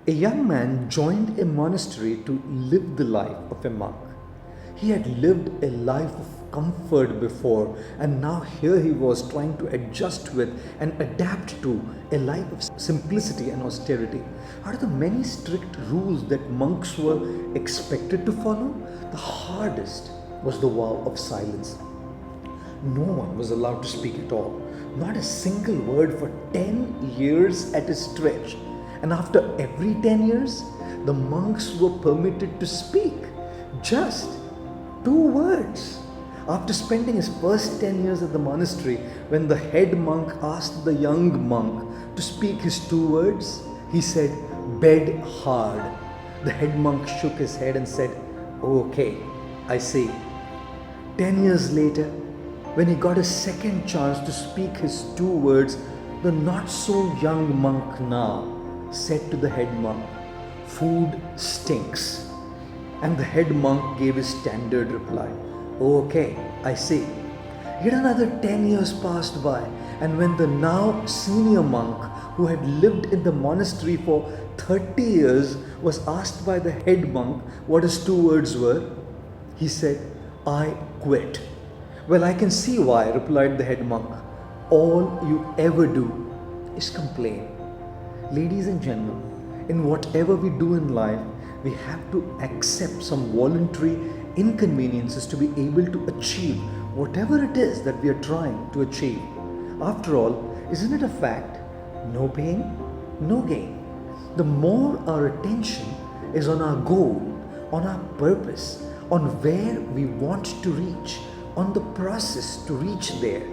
A young man joined a monastery to live the life of a monk. He had lived a life of comfort before, and now here he was trying to adjust with and adapt to a life of simplicity and austerity. Out of the many strict rules that monks were expected to follow, the hardest was the vow of silence. No one was allowed to speak at all, not a single word for 10 years at a stretch. And after every 10 years, the monks were permitted to speak just 2 words. After spending his first 10 years at the monastery, when the head monk asked the young monk to speak his 2 words, he said, "Bed hard." The head monk shook his head and said, "Okay, I see." 10 years later, when he got a second chance to speak his 2 words, the not so young monk now said to the head monk, "Food stinks." And the head monk gave his standard reply, "Okay, I see." Yet another 10 years passed by, and when the now senior monk, who had lived in the monastery for 30 years, was asked by the head monk what his 2 words were, he said, "I quit." "Well, I can see why," replied the head monk. "All you ever do is complain." Ladies and gentlemen, in whatever we do in life, we have to accept some voluntary inconveniences to be able to achieve whatever it is that we are trying to achieve. After all, isn't it a fact? No pain, no gain. The more our attention is on our goal, on our purpose, on where we want to reach, on the process to reach there,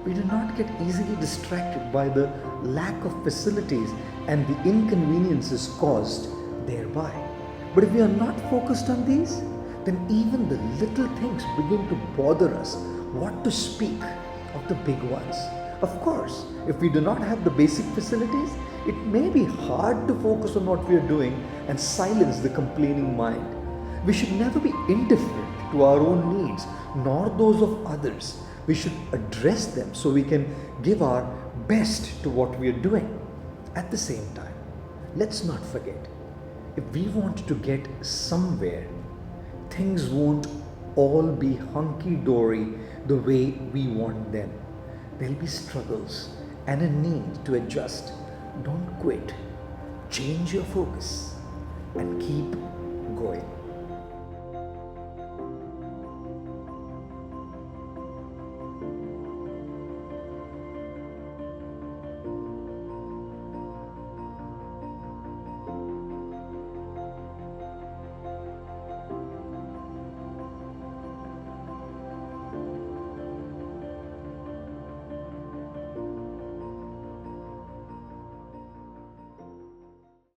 we do not get easily distracted by the lack of facilities and the inconveniences caused thereby. But if we are not focused on these, then even the little things begin to bother us. What to speak of the big ones? Of course, if we do not have the basic facilities, it may be hard to focus on what we are doing and silence the complaining mind. We should never be indifferent to our own needs, nor those of others. We should address them so we can give our best to what we are doing. At the same time, let's not forget, if we want to get somewhere, things won't all be hunky-dory the way we want them. There'll be struggles and a need to adjust. Don't quit. Change your focus and keep going.